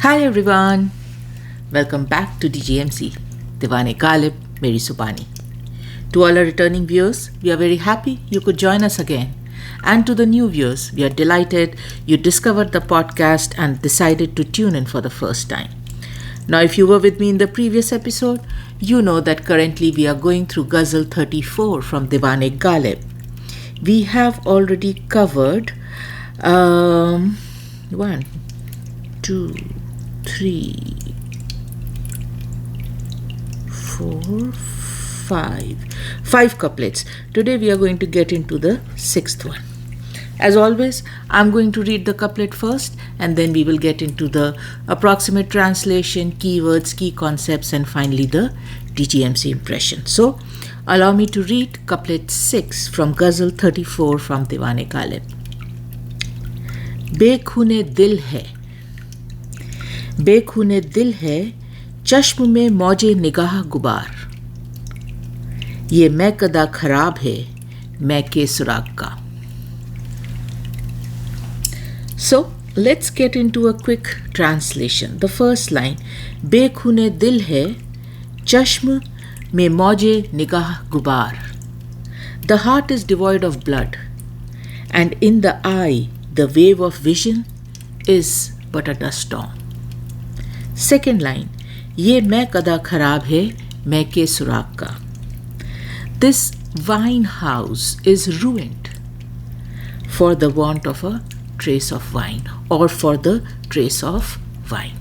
Hi everyone, welcome back to DGMZ, Diwan-e-Ghalib, Meri Subani. To all our returning viewers, we are very happy you could join us again. And to the new viewers, we are delighted you discovered the podcast and decided to tune in for the first time. Now, if you were with me in the previous episode, you know that currently we are going through Ghazal 34 from Diwan-e-Ghalib. We have already covered 1, 2, 3, 4, 5 couplets. Today we are going to get into the 6th one. As always, I'm going to read the couplet first and then we will get into the approximate translation, keywords, key concepts and finally the DGMZ impression. So, allow me to read couplet 6 from Ghazal 34 from Diwan-e-Ghalib. Be-Khuun-e-Dil hai, Be-Khuun-e-Dil hai, चश्म में मौज-ए-निगाह गुबार. ये मैं-कदा खराब है, मैं के सुराग का. So, let's get into a quick translation. The first line, Be-Khuun-e-Dil hai, चश्म में मौज-ए-निगाह गुबार. The heart is devoid of blood, and in the eye, the wave of vision is but a dust storm. Second line, ये मैं-कदा खराब है, मैं के सुराग का. This wine house is ruined for the want of a trace of wine or for the trace of wine.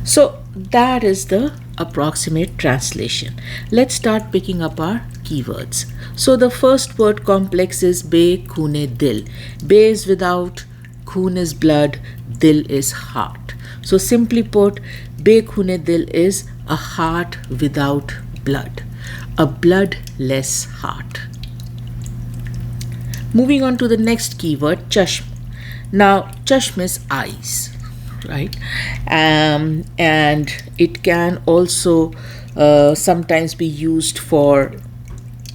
So that is the approximate translation. Let's start picking up our keywords. So the first word complex is Be-Khuun-e-Dil. Be is without, Khun is blood, Dil is heart. So simply put, Be-Khuun-e-Dil is a heart without blood, a bloodless heart. Moving on to the next keyword, Chashm. Now, Chashm is eyes, right? And it can also sometimes be used for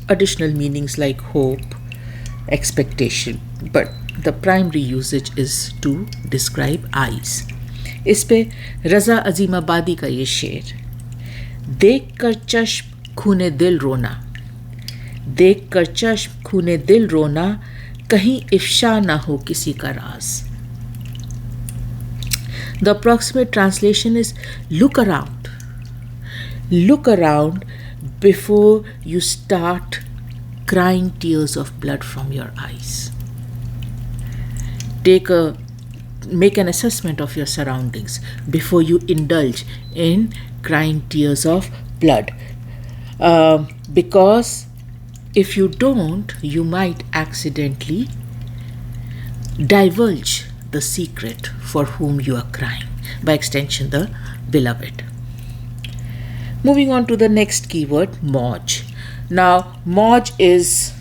additional meanings like hope, expectation, but the primary usage is to describe eyes. इस पे रज़ा अज़ीमाबादी का ये शेर, देख कर चश्म खूने दिल रोना, देख कर चश्म खूने दिल रोना, कहीं इफ्शा ना हो किसी का राज. The approximate translation is look around before you start crying tears of blood from your eyes. Make an assessment of your surroundings before you indulge in crying tears of blood. Because if you don't, you might accidentally divulge the secret for whom you are crying, by extension, the beloved. Moving on to the next keyword, Mauj. Now, Mauj is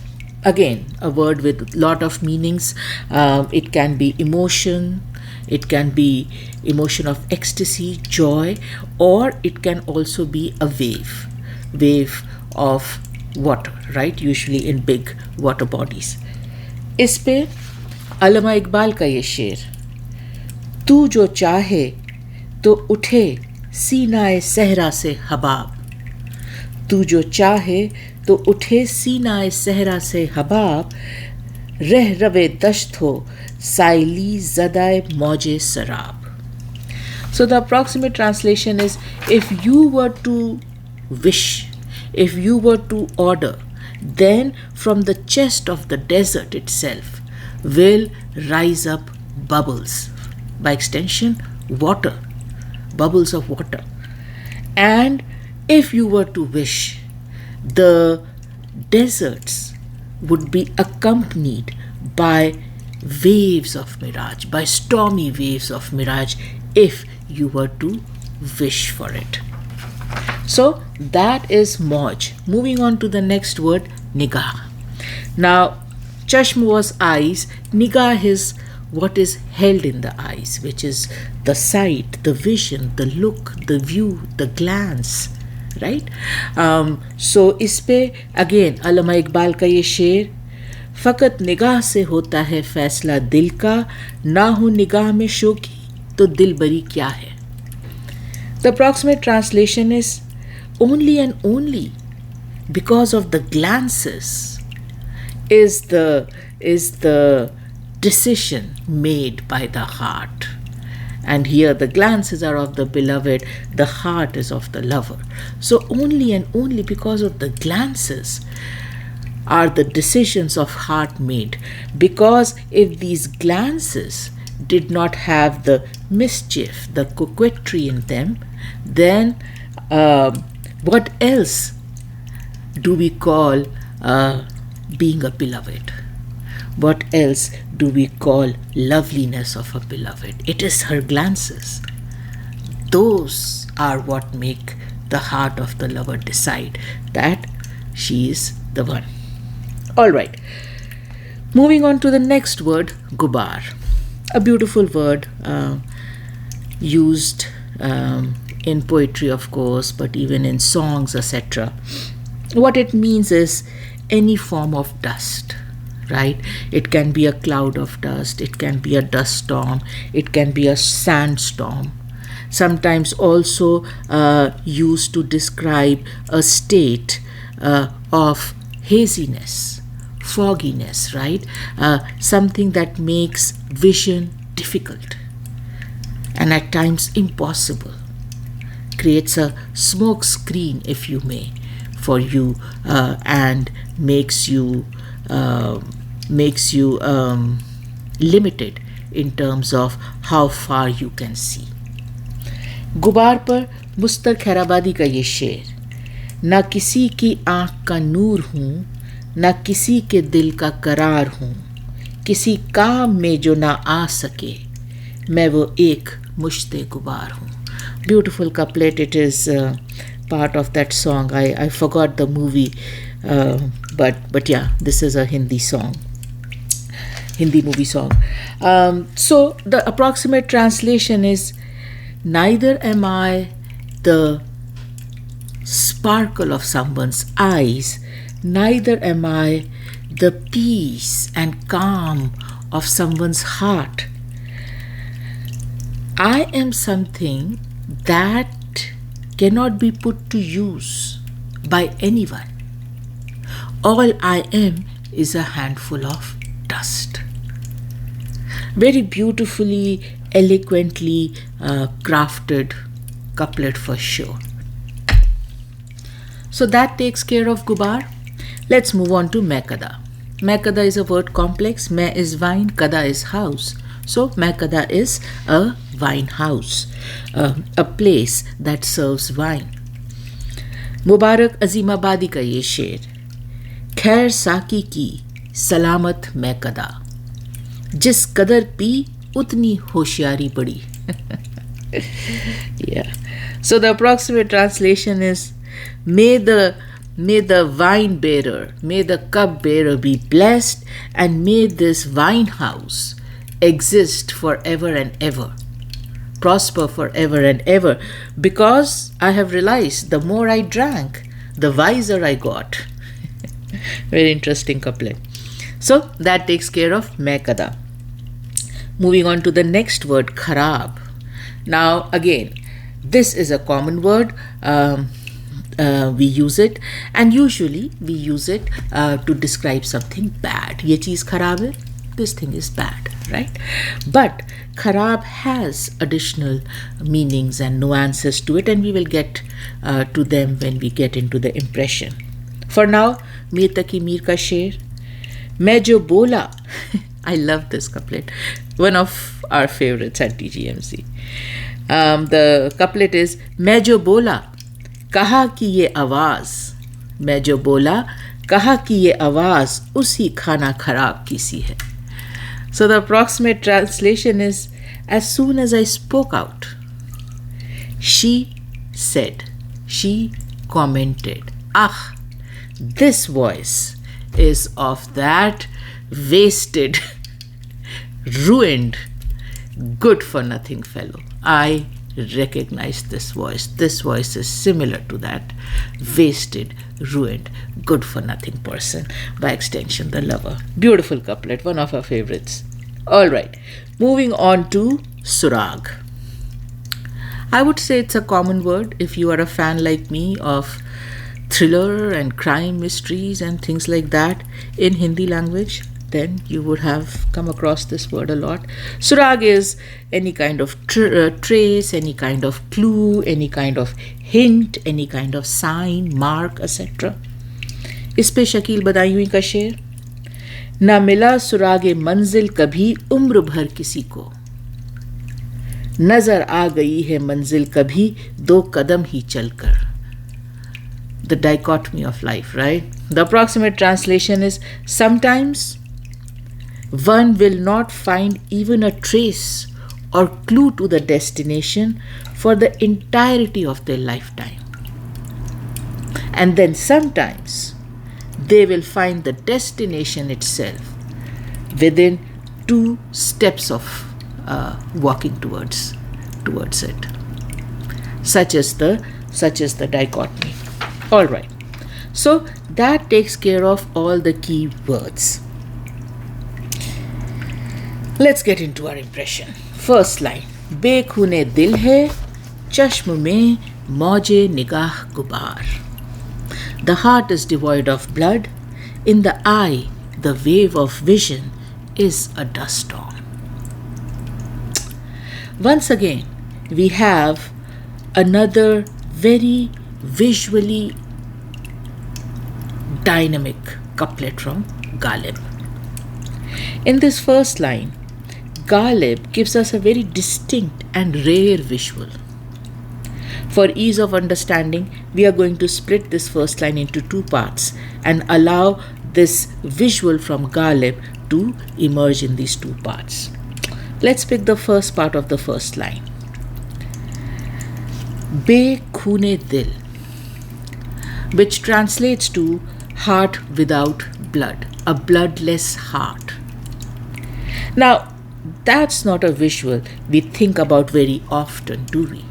again a word with a lot of meanings. It can be emotion, it can be emotion of ecstasy, joy, or it can also be a wave of water, right? Usually in big water bodies. इस पे अल्लामा इकबाल का ये शेर, तू जो चाहे तो उठे सीनाए सहरा से हबाब, तू जो चाहे तो उठे सीनाए सहरा से हबाब, रह रवे दश्त हो साइली ज़दाए मौजे सराब. So the approximate translation is, if you were to wish, if you were to order, then from the chest of the desert itself will rise up bubbles, by extension water, bubbles of water. And if you were to wish, the deserts would be accompanied by waves of mirage, by stormy waves of mirage, if you were to wish for it. So that is Mauj. Moving on to the next word, Nigaah. Now, Chashm was eyes, Nigaah is what is held in the eyes, which is the sight, the vision, the look, the view, the glance, right? So इस पे again अल्लामा इकबाल का ये शेर, फ़कत निगाह से होता है फ़ैसला दिल का, ना हो निगाह में शोकी तो दिलबरी क्या है? The approximate translation is only and only because of the glances is the decision made by the heart. And here the glances are of the beloved, the heart is of the lover. So only and only because of the glances are the decisions of heart made. Because if these glances did not have the mischief, the coquetry in them, then what else do we call being a beloved? What else do we call loveliness of a beloved? It is her glances. Those are what make the heart of the lover decide that she is the one. All right. Moving on to the next word, gubar. A beautiful word used in poetry, of course, but even in songs, etc. What it means is any form of dust, right? It can be a cloud of dust, it can be a dust storm, it can be a sandstorm. Sometimes also used to describe a state of haziness, fogginess, right? Something that makes vision difficult and at times impossible. Creates a smoke screen, if you may, for you and makes you limited in terms of how far you can see. गुबार पर मुस्तर खैराबादी का ये शेर, ना किसी की आँख का नूर हूँ, ना किसी के दिल का करार हूँ, किसी काम में जो ना आ सके, मैं वो एक मुश्ते गुबार हूँ. Beautiful couplet. It is part of that song. I forgot the movie, but yeah, this is a Hindi song, Hindi movie song. So the approximate translation is, neither am I the sparkle of someone's eyes, neither am I the peace and calm of someone's heart. I am something that cannot be put to use by anyone. All I am is a handful of dust. Very beautifully, eloquently crafted couplet for sure. So that takes care of gubar. Let's move on to Mai-Kada. Mai-Kada is a word complex. Mai is wine, Kada is house. So Mai-Kada is a wine house, a place that serves wine. मुबारक अजीमाबादी का ये शेर, खैर साकी की सलामत Mai-Kada, जिस कदर P उतनी होशियारी बढ़ी. Yeah. So the approximate translation is, may the wine bearer, may the cup bearer be blessed, and may this wine house exist forever and ever, prosper forever and ever, because I have realized the more I drank, the wiser I got. Very interesting couplet. So that takes care of Mai-Kada. Moving on to the next word, kharab. Now again, this is a common word. We use it, and usually we use it to describe something bad. Ye cheez kharab hai, this thing is bad, right? But kharab has additional meanings and nuances to it, and we will get to them when we get into the impression. For now, Mir Taqi Mir ka sher, main jo bola. I love this couplet, one of our favorites at DGMZ. The couplet is, main jo bola, kaha ki ye आवाज, मैं जो बोला कहा कि ये आवाज उसी खाना खराब की सी है. So the approximate translation is, as soon as I spoke out, she said, she commented, ah, this voice is of that wasted, ruined, good for nothing fellow. I recognize this voice. This voice is similar to that wasted, ruined, good for nothing person, by extension the lover. Beautiful couplet, one of our favorites. All right, moving on to suragh. I would say it's a common word. If you are a fan like me of thriller and crime mysteries and things like that in Hindi language, then you would have come across this word a lot. Suragh is any kind of trace, any kind of clue, any kind of hint, any kind of sign, mark, etc. इस पे शकील बदाई हुई का शेर, ना मिला सुरागे मंजिल कभी उम्र भर किसी को, नजर आ गई है मंजिल कभी दो कदम ही चलकर. The dichotomy of life, right? The approximate translation is, sometimes one will not find even a trace or clue to the destination for the entirety of their lifetime. And then sometimes they will find the destination itself within 2 steps of walking towards it. Such is the dichotomy. All right. So that takes care of all the key words. Let's get into our impression. First line. Be-Khuun-e-Dil hai, Chashm mein Mauj-e-Nigaah Gubaar. The heart is devoid of blood. In the eye, the wave of vision is a dust storm. Once again, we have another very visually dynamic couplet from Ghalib. In this first line, Ghalib gives us a very distinct and rare visual. For ease of understanding, we are going to split this first line into 2 parts and allow this visual from Ghalib to emerge in these 2 parts. Let's pick the first part of the first line. Be-Khuun-e-Dil, which translates to heart without blood, a bloodless heart. Now, that's not a visual we think about very often, do we?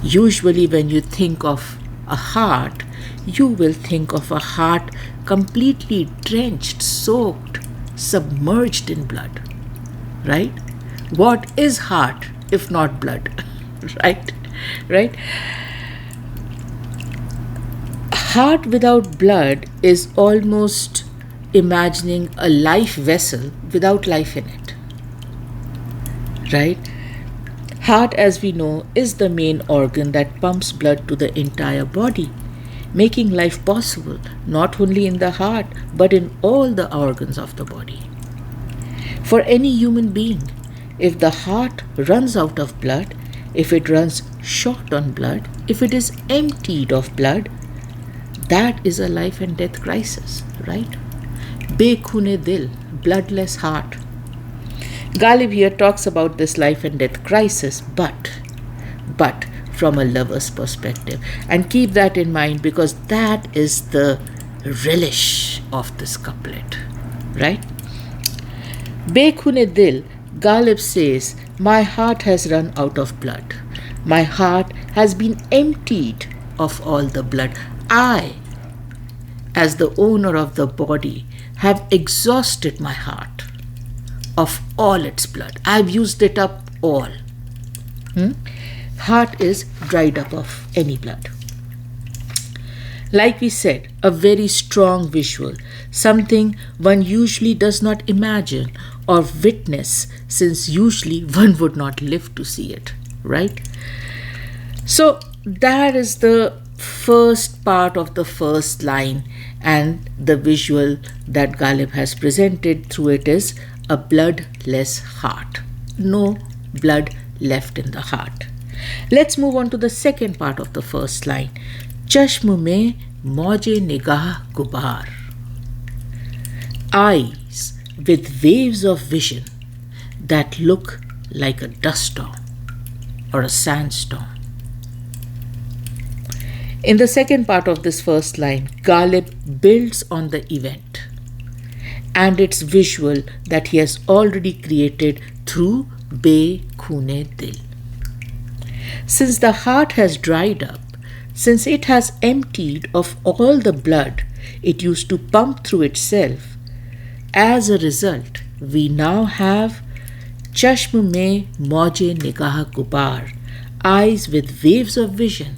Usually when you think of a heart, you will think of a heart completely drenched, soaked, submerged in blood, right? What is heart if not blood, right? Heart without blood is almost imagining a life vessel without life in it, right? Heart, as we know, is the main organ that pumps blood to the entire body, making life possible not only in the heart but in all the organs of the body. For any human being, if the heart runs out of blood, if it runs short on blood, if it is emptied of blood, that is a life and death crisis, right? Be-Khuun-e-Dil, bloodless heart. Ghalib here talks about this life and death crisis, but from a lover's perspective. And keep that in mind, because that is the relish of this couplet, right? Be-Khuun-e-Dil, Ghalib says, my heart has run out of blood. My heart has been emptied of all the blood. I, as the owner of the body, have exhausted my heart of all its blood. I've used it up all. Heart is dried up of any blood. Like we said, a very strong visual, something one usually does not imagine or witness, since usually one would not live to see it, right? So that is the first part of the first line, and the visual that Ghalib has presented through it is a bloodless heart. No blood left in the heart. Let's move on to the second part of the first line. Chashm mein Mauj-e-Nigaah Gubaar. Eyes with waves of vision that look like a dust storm or a sandstorm. In the second part of this first line, Ghalib builds on the event and its visual that he has already created through Be-Khuun-e-Dil. Since the heart has dried up, since it has emptied of all the blood it used to pump through itself, as a result, we now have Chashm mein Mauj-e-Nigaah Gubaar, eyes with waves of vision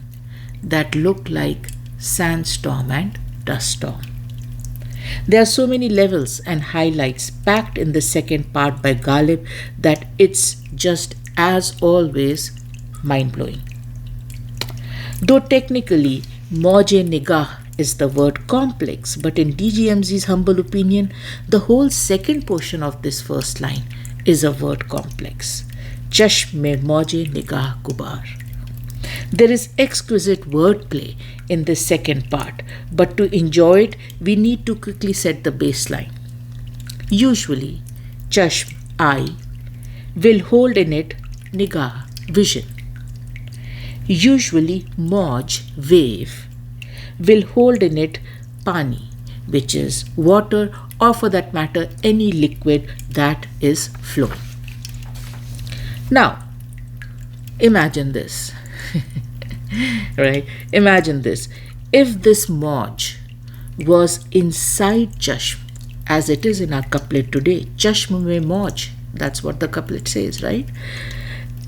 that look like sandstorm and dust storm. There are so many levels and highlights packed in the second part by Ghalib that it's just, as always, mind-blowing. Though technically, Mauj-e-Nigaah is the word complex, but in DGMZ's humble opinion, the whole second portion of this first line is a word complex. Chashm Mauj-e-Nigaah Gubaar. There is exquisite wordplay in this second part, but to enjoy it, we need to quickly set the baseline. Usually, Chashm, eye, will hold in it Nigaah, vision. Usually, Mauj, wave, will hold in it Pani, which is water, or for that matter, any liquid that is flowing. Now, imagine this. Right? Imagine this. If this Mauj was inside Chashm, as it is in our couplet today, Chashm mein Mauj, that's what the couplet says, right?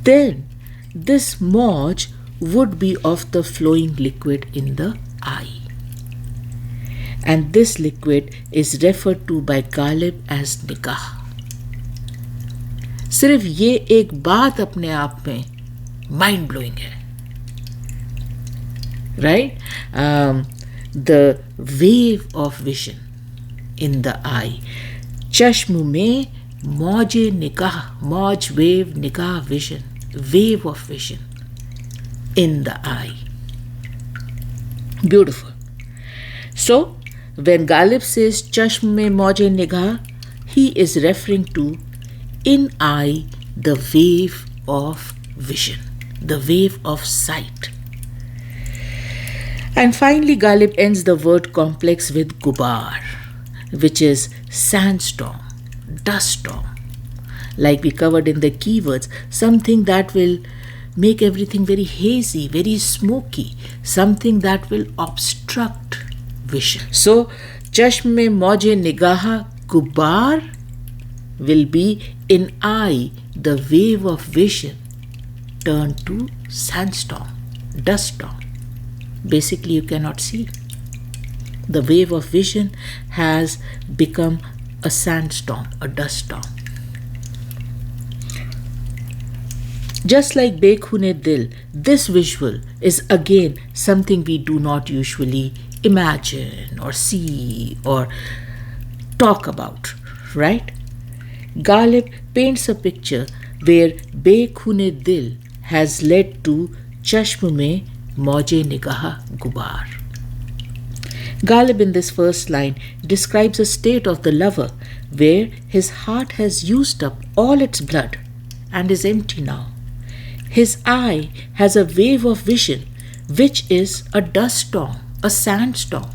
Then this Mauj would be of the flowing liquid in the eye. And this liquid is referred to by Ghalib as Nigaah. सिर्फ ये एक बात अपने आप में mind blowing है, right? The wave of vision in the eye. Chashm में Mauj-e-Nigaah, Mauj wave, Nigaah vision, wave of vision in the eye. Beautiful. So, when Ghalib says Chashm mein Mauj-e-Nigaah, he is referring to in eye the wave of vision, the wave of sight. And finally, Ghalib ends the word complex with Gubaar, which is sandstorm, dust storm. Like we covered in the keywords, something that will make everything very hazy, very smoky, something that will obstruct vision. So, Chashm mein Mauj-e-Nigaah Gubaar will be in eye the wave of vision turned to sandstorm, dust storm. Basically, you cannot see. The wave of vision has become a sandstorm, a dust storm. Just like Be-Khuun-e-Dil, this visual is again something we do not usually imagine or see or talk about, right? Ghalib paints a picture where Be-Khuun-e-Dil has led to Chashm mein Mauj-e-Nigaah Gubaar. Ghalib in this first line describes a state of the lover where his heart has used up all its blood and is empty now. His eye has a wave of vision which is a dust storm, a sandstorm.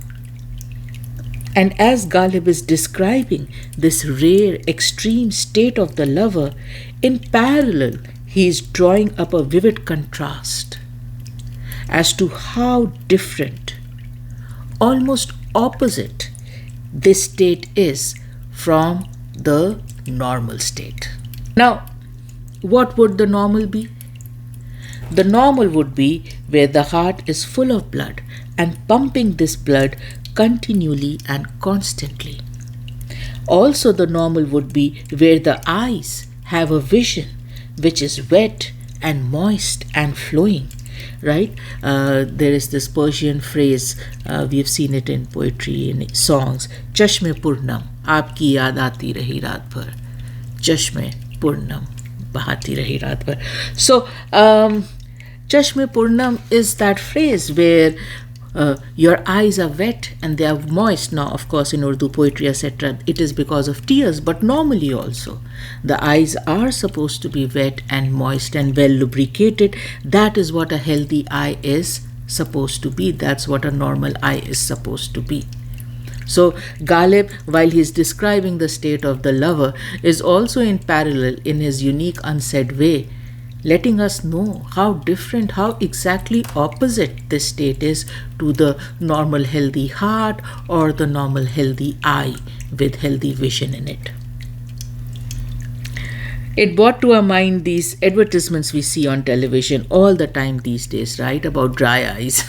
And as Ghalib is describing this rare, extreme state of the lover, in parallel he is drawing up a vivid contrast as to how different, almost opposite, this state is from the normal state. Now, what would the normal be? The normal would be where the heart is full of blood and pumping this blood continually and constantly. Also, the normal would be where the eyes have a vision which is wet and moist and flowing, right? There is this Persian phrase, we have seen it in poetry, in songs, Chashme Purnam, aapki yaad aati rahi raat bhar. Chashme Purnam, bahati rahi raat bhar. So, Chashme Purnam is that phrase where your eyes are wet and they are moist. Now, of course, in Urdu poetry, etc., it is because of tears, but normally also the eyes are supposed to be wet and moist and well lubricated. That is what a healthy eye is supposed to be. That's what a normal eye is supposed to be. So, Ghalib, while he is describing the state of the lover, is also in parallel in his unique unsaid way, letting us know how different, how exactly opposite this state is to the normal healthy heart or the normal healthy eye with healthy vision in it. It brought to our mind these advertisements we see on television all the time these days, right? About dry eyes.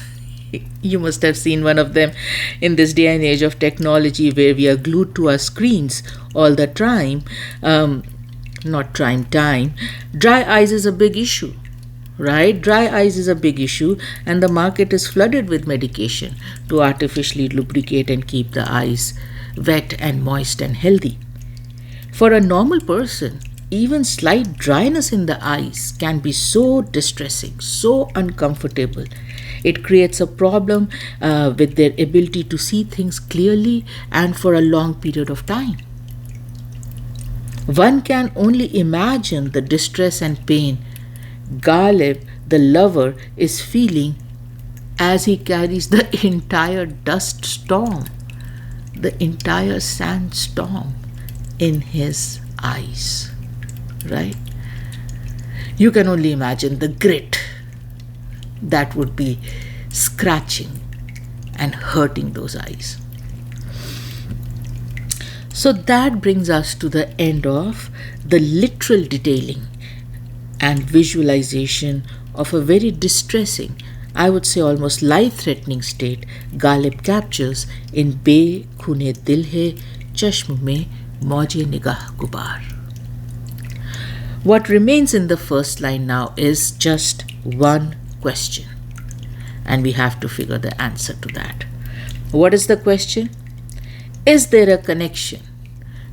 You must have seen one of them in this day and age of technology where we are glued to our screens all the time. Not trying time. Dry eyes is a big issue, right? Dry eyes is a big issue, and the market is flooded with medication to artificially lubricate and keep the eyes wet and moist and healthy. For a normal person, even slight dryness in the eyes can be so distressing, so uncomfortable. It creates a problem with their ability to see things clearly and for a long period of time. One can only imagine the distress and pain Ghalib, the lover, is feeling as he carries the entire dust storm, the entire sandstorm in his eyes, right? You can only imagine the grit that would be scratching and hurting those eyes. So that brings us to the end of the literal detailing and visualization of a very distressing, I would say almost life-threatening state Ghalib captures in Be-Khuun-e-Dil hai Chashm mein Mauj-e-Nigaah Gubaar. What remains in the first line now is just one question, and we have to figure the answer to that. What is the question? Is there a connection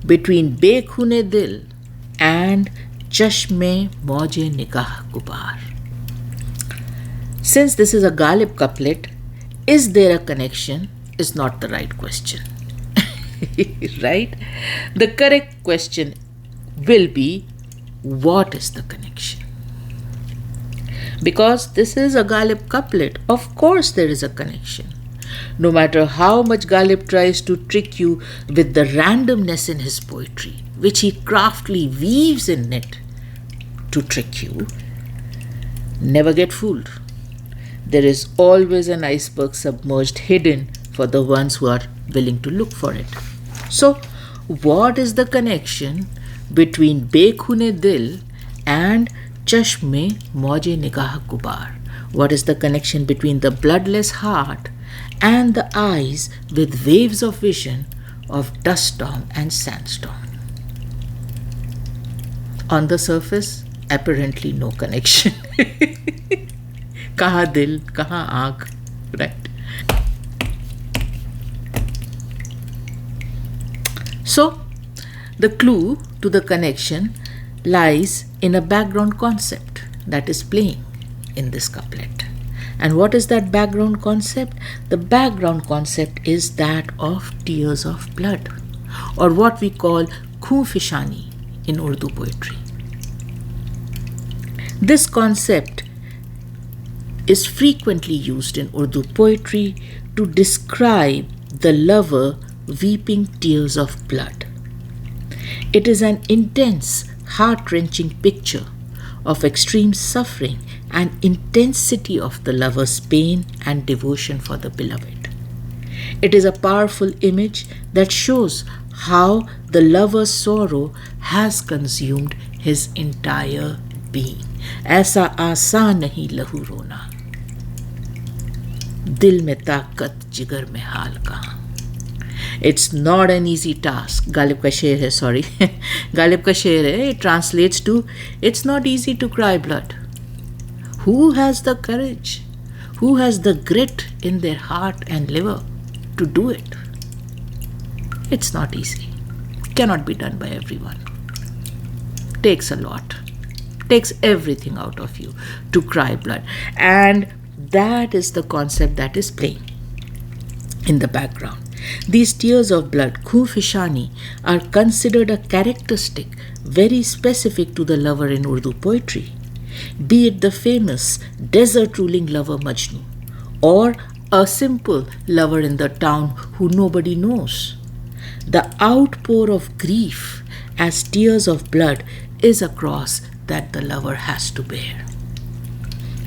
between Be-Khuun-e-Dil and Chashm Mauj-e-Nigaah Gubaar? Since this is a Ghalib couplet, is there a connection is not the right question. Right? The correct question will be, what is the connection? Because this is a Ghalib couplet, of course there is a connection. No matter how much Ghalib tries to trick you with the randomness in his poetry, which he craftily weaves in it to trick you, never get fooled. There is always an iceberg submerged hidden for the ones who are willing to look for it. So, what is the connection between Be-Khuun-e-Dil and Chashm Mauj-e-Nigaah Gubaar? What is the connection between the bloodless heart and the eyes with waves of vision of dust storm and sandstorm? On the surface, apparently no connection. Kaha dil, kaha aankh, right? So, the clue to the connection lies in a background concept that is playing in this couplet. And what is that background concept? The background concept is that of tears of blood, or what we call khoon-fishani in Urdu poetry. This concept is frequently used in Urdu poetry to describe the lover weeping tears of blood. It is an intense, heart-wrenching picture of extreme suffering and intensity of the lover's pain and devotion for the beloved. It is a powerful image that shows how the lover's sorrow has consumed his entire being. ऐसा आसान नहीं लहू रोना, दिल में ताकत जिगर में हाल कहाँ. It's not an easy task. Ghalib ka sher hai, sorry. Ghalib ka sher hai, it translates to, it's not easy to cry blood. Who has the courage? Who has the grit in their heart and liver to do it? It's not easy. Cannot be done by everyone. Takes a lot. Takes everything out of you to cry blood. And that is the concept that is playing in the background. These tears of blood, khoon-fishani, are considered a characteristic very specific to the lover in Urdu poetry, be it the famous desert-ruling lover Majnun or a simple lover in the town who nobody knows. The outpour of grief as tears of blood is a cross that the lover has to bear.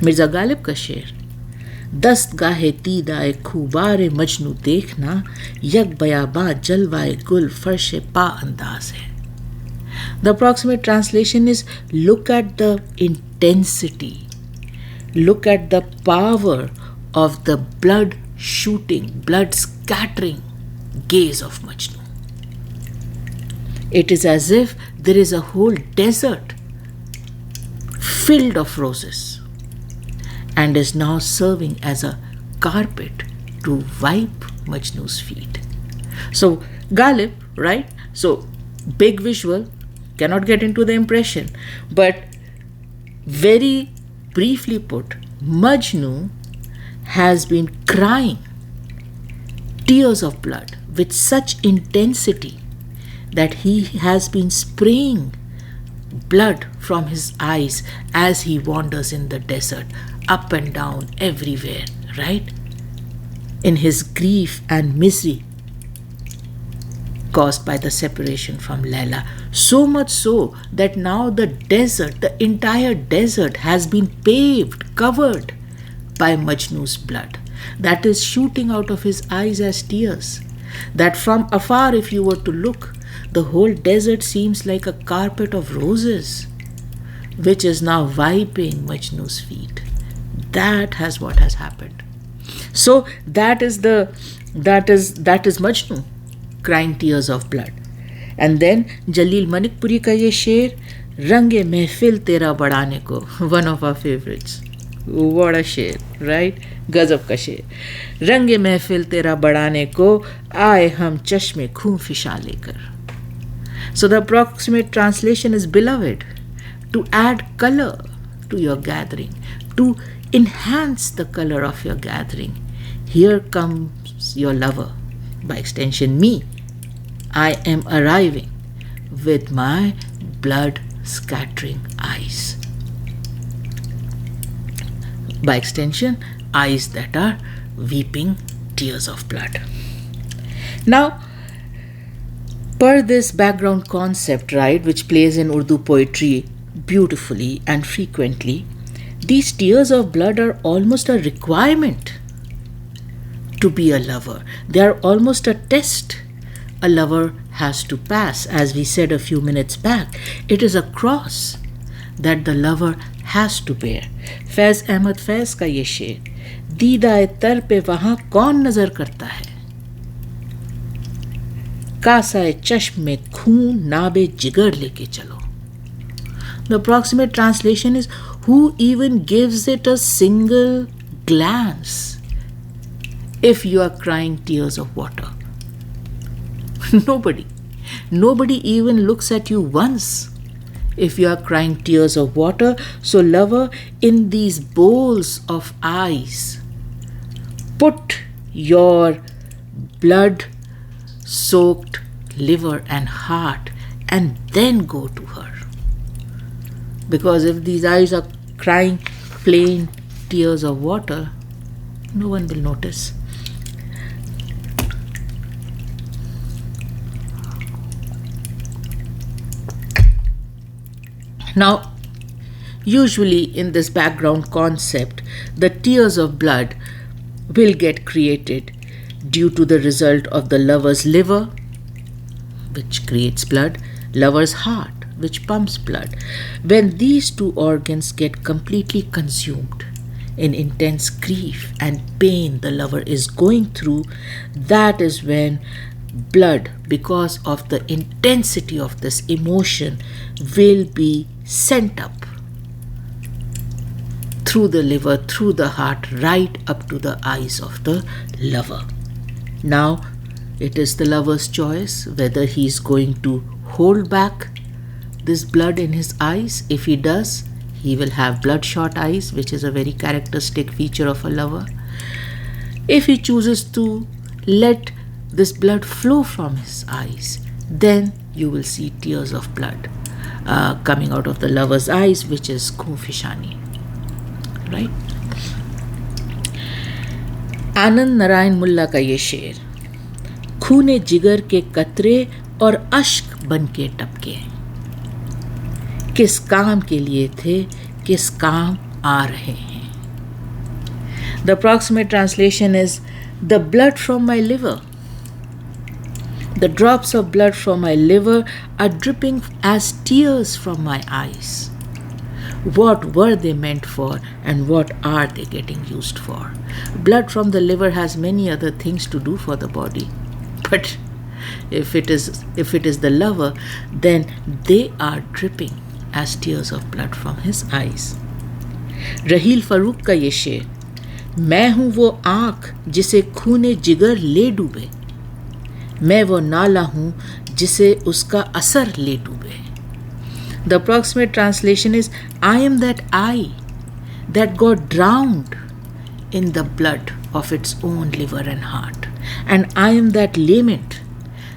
Mirza Ghalib ka sher, दस्तगाहे तीदाए खूबार Majnu देखना यक बयाबा जलवाए गुल फर्श पा अंदाज है. The approximate translation is look at the intensity, look at the power of the blood shooting, blood scattering gaze of Majnun. It is as if there is a whole desert filled of roses and is now serving as a carpet to wipe Majnun's feet. So, Ghalib, right? So, big visual, cannot get into the impression, but very briefly put, Majnun has been crying tears of blood with such intensity that he has been spraying blood from his eyes as he wanders in the desert, up and down, everywhere, right? In his grief and misery caused by the separation from Laila. So much so that now the desert, the entire desert has been paved, covered by Majnun's blood. That is shooting out of his eyes as tears. That from afar, if you were to look, the whole desert seems like a carpet of roses, which is now wiping Majnun's feet. That is what has happened. So that is Majnun crying tears of blood. And then Jalil Manikpuri ka ye sher, Range Mehfil Tera Badane Ko, one of our favorites. What a sher, right? Ghazal ka sher. Range Mehfil Tera Badane Ko, Aaye hum chashme khum fishan lekar. So the approximate translation is, beloved, to add color to your gathering, to enhance the color of your gathering, here comes your lover, by extension me. I am arriving with my blood scattering eyes. By extension, eyes that are weeping tears of blood. Now, per this background concept, right, which plays in Urdu poetry beautifully and frequently, these tears of blood are almost a requirement to be a lover. They are almost a test a lover has to pass. As we said a few minutes back, it is a cross that the lover has to bear. Faiz Ahmad Faiz ka ye sher, दीदा तर पे वहाँ कौन नजर करता है, कासाए चश्म में खून नाबे जिगर लेके चलो. The approximate translation is, who even gives it a single glance if you are crying tears of water? Nobody. Nobody even looks at you once if you are crying tears of water. So, lover, in these bowls of eyes, put your blood-soaked liver and heart and then go to her. Because if these eyes are crying plain tears of water, no one will notice. Now, usually in this background concept, the tears of blood will get created due to the result of the lover's liver, which creates blood, lover's heart, which pumps blood. When these two organs get completely consumed in intense grief and pain the lover is going through, that is when blood, because of the intensity of this emotion, will be sent up through the liver, through the heart, right up to the eyes of the lover. Now, it is the lover's choice whether he is going to hold back this blood in his eyes. If he does, he will have bloodshot eyes, which is a very characteristic feature of a lover. If he chooses to let this blood flow from his eyes, then you will see tears of blood coming out of the lover's eyes, which is khum-fishani, right? आनंद नारायण मुल्ला का ये शेर, खूने जिगर के कतरे और अश्क बन के टपके, किस काम के लिए थे, किस काम आ रहे हैं. The approximate translation is, the blood from my liver, The drops of blood from my liver are dripping as tears from my eyes. What were they meant for, and what are they getting used for? Blood from the liver has many other things to do for the body. But if it is the lover, then they are dripping as tears of blood from his eyes. Raheel Farooq का ये शेर, मैं हूँ वो आँख जिसे खूने जिगर ले डूबे, मैं वो नाला हूँ जिसे उसका असर ले डूबे. The approximate translation is, I am that eye that got drowned in the blood of its own liver and heart, and I am that lament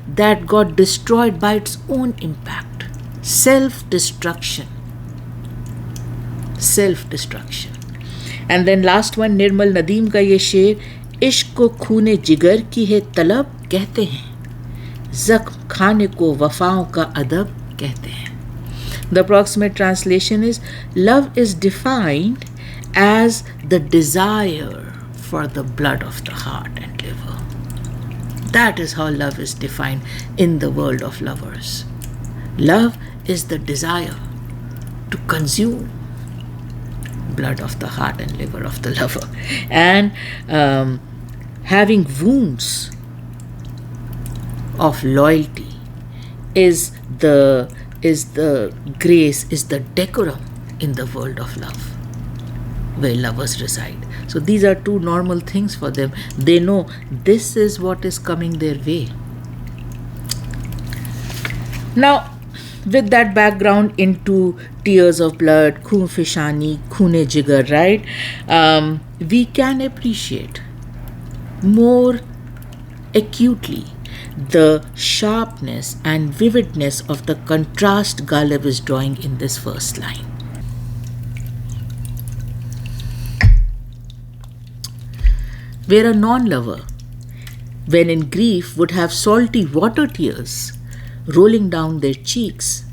that got destroyed by its own impact. Self-destruction. And then last one, Nirmal Nadeem का ये शेर, इश्क को खूने जिगर की है तलब कहते हैं, ज़ख्म खाने को वफ़ाओं का अदब कहते हैं. The approximate translation is, love is defined as the desire for the blood of the heart and liver. That is how love is defined in the world of lovers. Love is the desire to consume blood of the heart and liver of the lover. And having wounds of loyalty is the grace, is the decorum in the world of love, where lovers reside. So these are two normal things for them. They know this is what is coming their way. Now, with that background into tears of blood, khoon fishani, khoon-e jigar, right? We can appreciate more acutely the sharpness and vividness of the contrast Ghalib is drawing in this first line. Where a non-lover, when in grief, would have salty water tears rolling down their cheeks,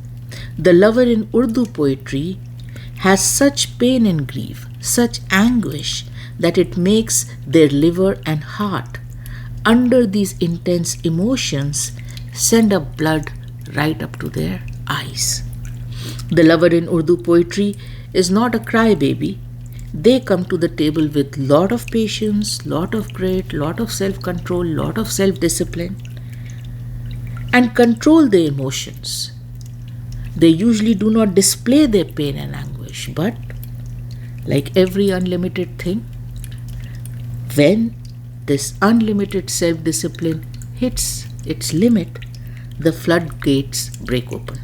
the lover in Urdu poetry has such pain and grief, such anguish, that it makes their liver and heart, under these intense emotions, send up blood right up to their eyes. The lover in Urdu poetry is not a crybaby. They come to the table with lot of patience, lot of grit, lot of self-control, lot of self-discipline, and control their emotions. They usually do not display their pain and anguish, but like every unlimited thing, when this unlimited self-discipline hits its limit, the floodgates break open.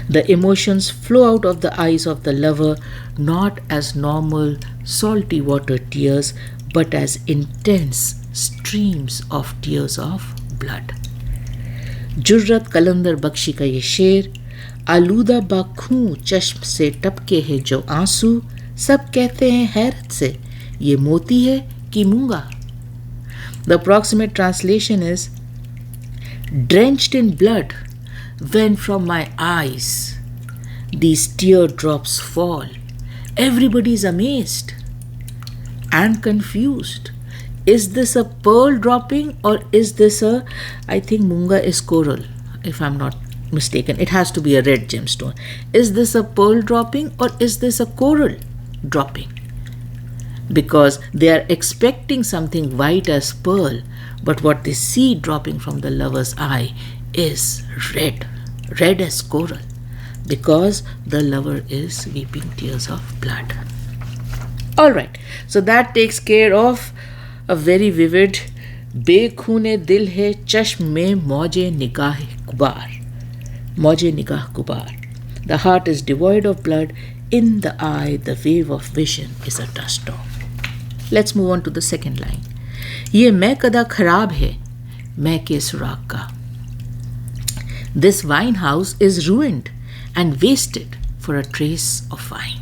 The emotions flow out of the eyes of the lover not as normal salty water tears, but as intense streams of tears of blood. जुर्रत कलंदर बख्शी का ये शेर, आलूदा बाखूं चश्म से टपके हैं जो आंसू, सब कहते हैं हैरत से ये मोती है कि मूंगा. The approximate translation is, drenched in blood, when from my eyes these teardrops fall, everybody is amazed and confused. Is this a pearl dropping, or is this a, I think munga is coral, if I'm not mistaken. It has to be a red gemstone. Is this a pearl dropping, or is this a coral dropping? Because they are expecting something white as pearl, but what they see dropping from the lover's eye is red as coral, because the lover is weeping tears of blood. Alright, so that takes care of a very vivid Be-Khuun-e-Dil hai Chashm mein Mauj-e-Nigaah Gubaar. Mauj-e-Nigaah Gubaar. The heart is devoid of blood. In the eye, the wave of vision is a dust storm. Let's move on to the second line. Ye Mai-Kada kharab hai, Mai-ke-Suraagh ka. This wine house is ruined and wasted for a trace of wine.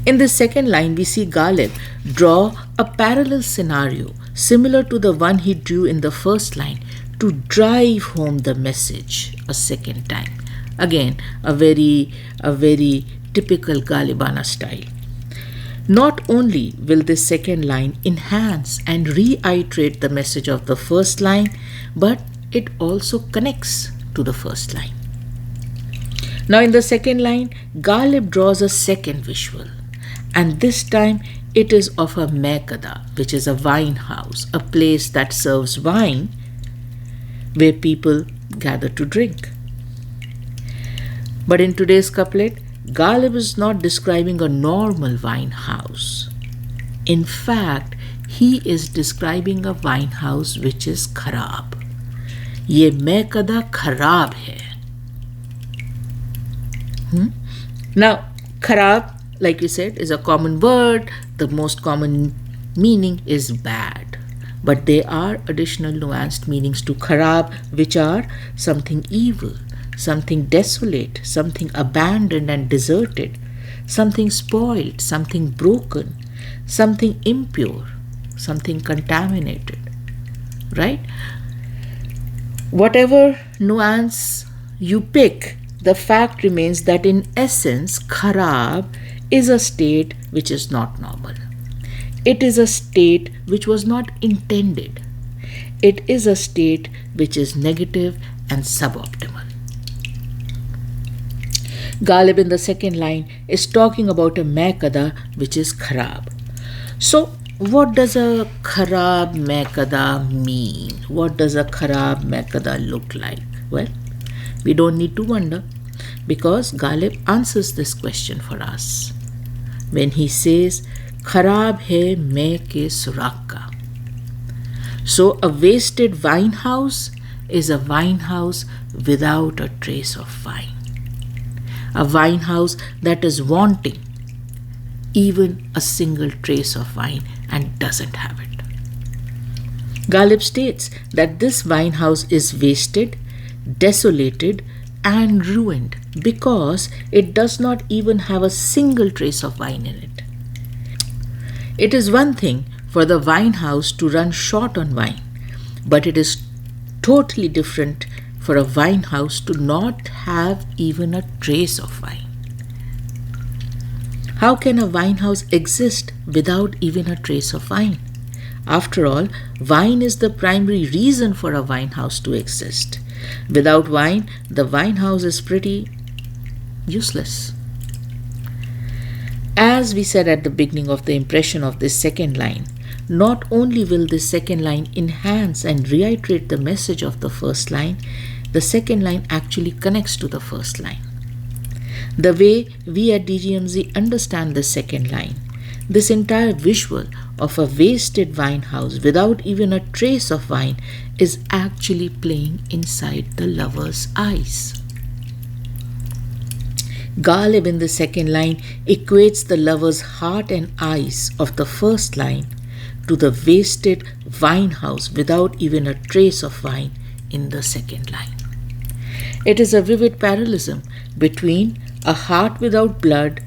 In the second line, we see Ghalib draw a parallel scenario similar to the one he drew in the first line to drive home the message a second time. Again, a very typical Ghalibana style. Not only will this second line enhance and reiterate the message of the first line, but it also connects to the first line. Now in the second line, Ghalib draws a second visual, and this time it is of a Mai-Kada, which is a wine house, a place that serves wine where people gather to drink. But in today's couplet, Ghalib is not describing a normal wine house. In fact, he is describing a wine house which is kharab. Ye Mai-Kada kharab hai. Now, kharab, like we said, is a common word. The most common meaning is bad. But there are additional nuanced meanings to kharab, which are something evil, something desolate, something abandoned and deserted, something spoiled, something broken, something impure, something contaminated, right? Whatever nuance you pick, the fact remains that in essence, kharab is a state which is not normal. It is a state which was not intended. It is a state which is negative and suboptimal. Ghalib in the second line is talking about a Mai-Kada which is kharab. So, what does a kharab Mai-Kada mean? What does a kharab Mai-Kada look like? Well, we don't need to wonder, because Ghalib answers this question for us when he says, Kharab hai mai ke surag ka. So a wasted wine house is a wine house without a trace of wine. A wine house that is wanting even a single trace of wine and doesn't have it. Ghalib states that this wine house is wasted, desolated and ruined because it does not even have a single trace of wine in it. It is one thing for the wine house to run short on wine, but it is totally different for a wine house to not have even a trace of wine. How can a wine house exist without even a trace of wine? After all, wine is the primary reason for a wine house to exist. Without wine, the wine house is pretty useless. As we said at the beginning of the impression of this second line, not only will this second line enhance and reiterate the message of the first line, the second line actually connects to the first line. The way we at DGMZ understand the second line, this entire visual of a wasted wine house without even a trace of wine is actually playing inside the lover's eyes. Ghalib in the second line equates the lover's heart and eyes of the first line to the wasted wine house without even a trace of wine in the second line. It is a vivid parallelism between a heart without blood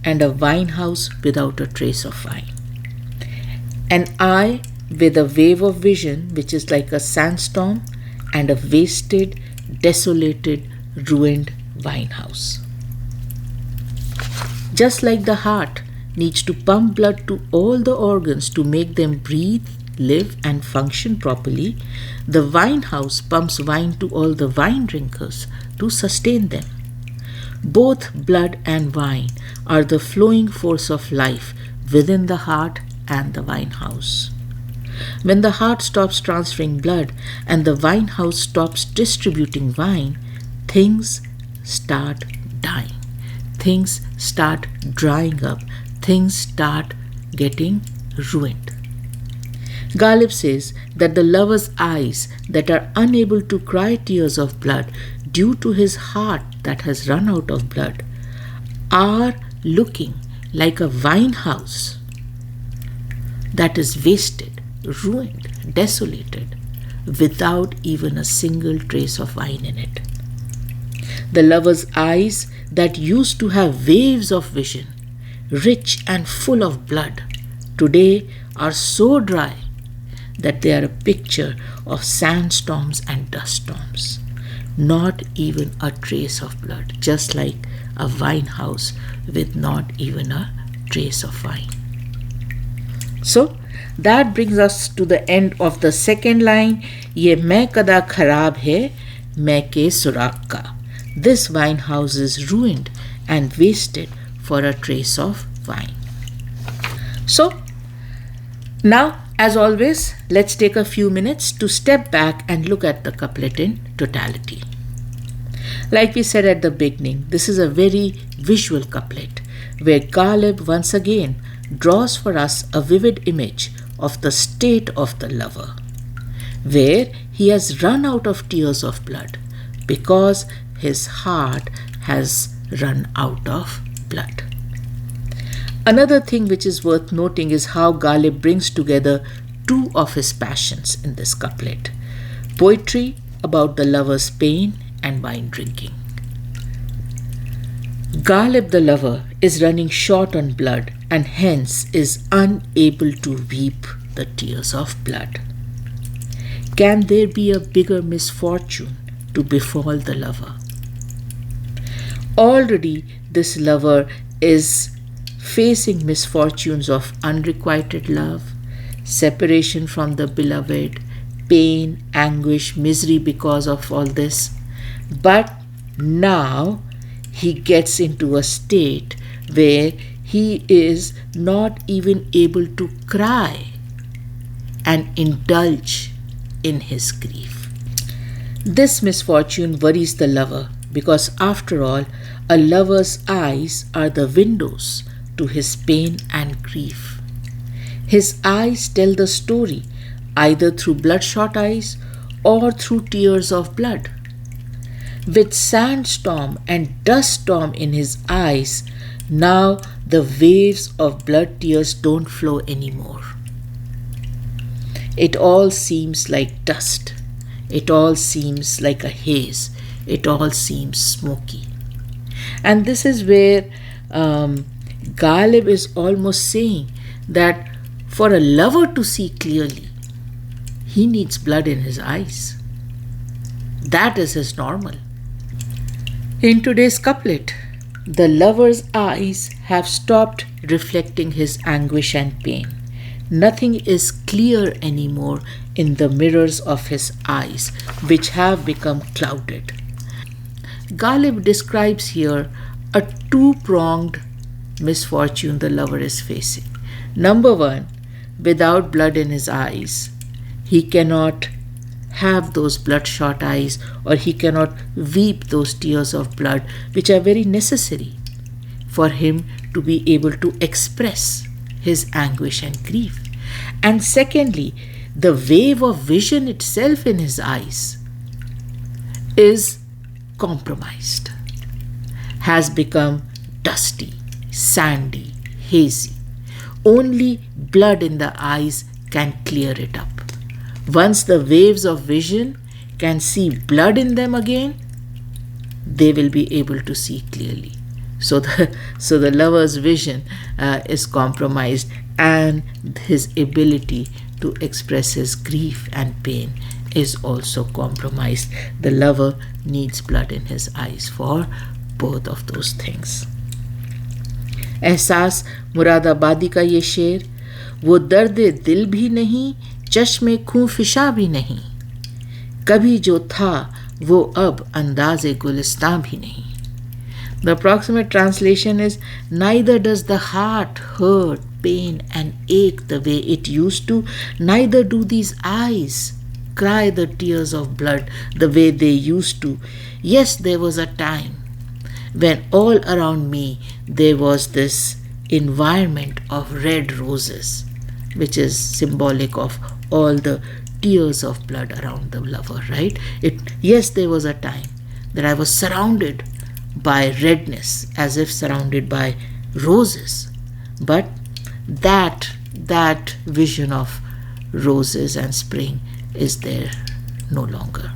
and a wine house without a trace of wine. An eye with a wave of vision which is like a sandstorm and a wasted, desolated, ruined wine house. Just like the heart needs to pump blood to all the organs to make them breathe, live and function properly, the wine house pumps wine to all the wine drinkers to sustain them. Both blood and wine are the flowing force of life within the heart and the wine house. When the heart stops transferring blood and the wine house stops distributing wine, things start dying. Things start drying up. Things start getting ruined. Ghalib says that the lover's eyes that are unable to cry tears of blood due to his heart that has run out of blood are looking like a wine house that is wasted, ruined, desolated, without even a single trace of wine in it. The lover's eyes that used to have waves of vision, rich and full of blood, today are so dry that they are a picture of sandstorms and dust storms. Not even a trace of blood, just like a wine house with not even a trace of wine. So that brings us to the end of the second line. Ye Mai-Kada kharab hai, Mai-ke Suraagh ka. This wine house is ruined and wasted for a trace of wine. So now, as always, let's take a few minutes to step back and look at the couplet in totality. Like we said at the beginning, this is a very visual couplet where Ghalib once again draws for us a vivid image of the state of the lover, where he has run out of tears of blood because his heart has run out of blood. Another thing which is worth noting is how Ghalib brings together two of his passions in this couplet: poetry about the lover's pain and wine drinking. Ghalib the lover is running short on blood and hence is unable to weep the tears of blood. Can there be a bigger misfortune to befall the lover? Already this lover is facing misfortunes of unrequited love, separation from the beloved, pain, anguish, misery because of all this. But now he gets into a state where he is not even able to cry and indulge in his grief. This misfortune worries the lover because, after all, a lover's eyes are the windows to his pain and grief. His eyes tell the story either through bloodshot eyes or through tears of blood. With sandstorm and dust storm in his eyes, now the waves of blood tears don't flow anymore. It all seems like dust. It all seems like a haze. It all seems smoky. And this is where Ghalib is almost saying that for a lover to see clearly, he needs blood in his eyes. That is his normal. In today's couplet, the lover's eyes have stopped reflecting his anguish and pain. Nothing is clear anymore in the mirrors of his eyes, which have become clouded. Ghalib describes here a two-pronged misfortune the lover is facing. Number one, without blood in his eyes, he cannot have those bloodshot eyes, or he cannot weep those tears of blood, which are very necessary for him to be able to express his anguish and grief. And secondly, the wave of vision itself in his eyes is compromised, has become dusty, sandy, hazy. Only blood in the eyes can clear it up. Once the waves of vision can see blood in them again, they will be able to see clearly. So the lover's vision is compromised, and his ability to express his grief and pain is also compromised. The lover needs blood in his eyes for both of those things. एहसास मुरादाबादी का ये शेर, वो दर्द दिल भी नहीं, चश्मे खूं फिशा भी नहीं, कभी जो था वो अब अंदाज़े गुलिस्तां भी नहीं. The approximate translation is, neither does the heart hurt, pain and ache the way it used to, neither do these eyes cry the tears of blood the way they used to. Yes, there was a time when all around me there was this environment of red roses, which is symbolic of all the tears of blood around the lover, right? Yes, there was a time that I was surrounded by redness, as if surrounded by roses, but that vision of roses and spring is there no longer.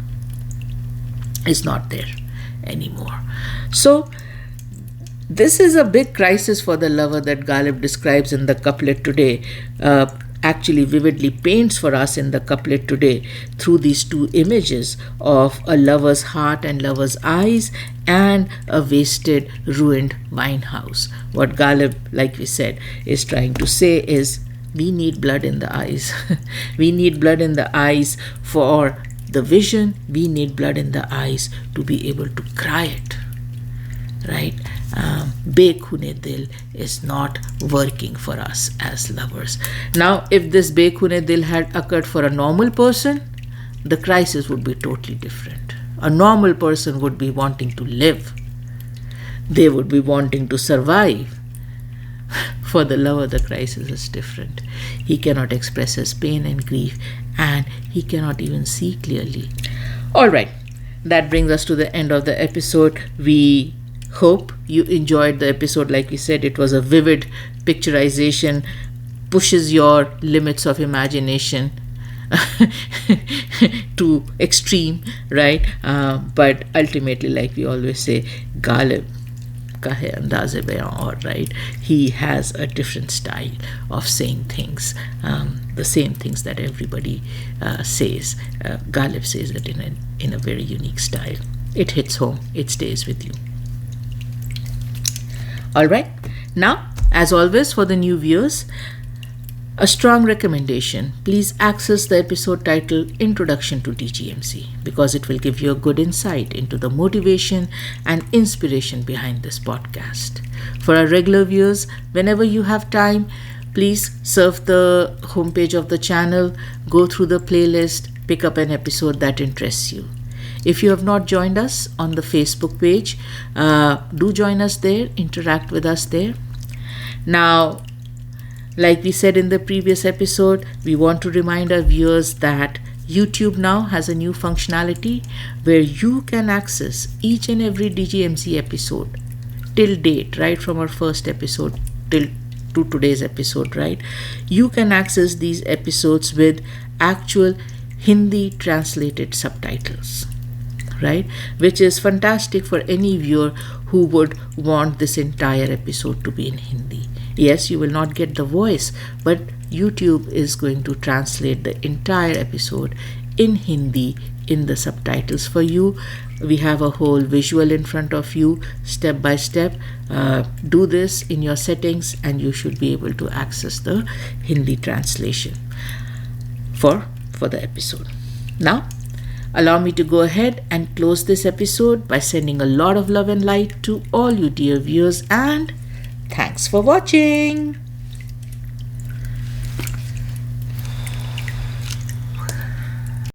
It's not there anymore. So this is a big crisis for the lover that Ghalib describes in the couplet today, actually vividly paints for us in the couplet today through these two images of a lover's heart and lover's eyes and a wasted, ruined wine house. What Ghalib, like we said, is trying to say is we need blood in the eyes. We need blood in the eyes for the vision. We need blood in the eyes to be able to cry it, right? Be-Khuun-e-Dil is not working for us as lovers. Now, if this Be-Khuun-e-Dil had occurred for a normal person, the crisis would be totally different. A normal person would be wanting to live. They would be wanting to survive. For the lover, the crisis is different. He cannot express his pain and grief, and he cannot even see clearly. All right, that brings us to the end of the episode. We hope you enjoyed the episode. Like we said, it was a vivid picturization, pushes your limits of imagination to extreme, right? But ultimately, like we always say, Ghalib ka hai andaz-e bayan aur, right? He has a different style of saying things, the same things that everybody says. Ghalib says it in a very unique style. It hits home. It stays with you. All right. Now, as always, for the new viewers, a strong recommendation. Please access the episode titled Introduction to DGMZ, because it will give you a good insight into the motivation and inspiration behind this podcast. For our regular viewers, whenever you have time, please surf the homepage of the channel, go through the playlist, pick up an episode that interests you. If you have not joined us on the Facebook page, do join us there, interact with us there. Now, like we said in the previous episode, we want to remind our viewers that YouTube now has a new functionality where you can access each and every DGMZ episode till date, right from our first episode till to today's episode, right? You can access these episodes with actual Hindi translated subtitles, right? Which is fantastic for any viewer who would want this entire episode to be in Hindi. Yes, you will not get the voice, but YouTube is going to translate the entire episode in Hindi in the subtitles for you. We have a whole visual in front of you, step by step. Do this in your settings and you should be able to access the Hindi translation for the episode. Now, allow me to go ahead and close this episode by sending a lot of love and light to all you dear viewers, and thanks for watching.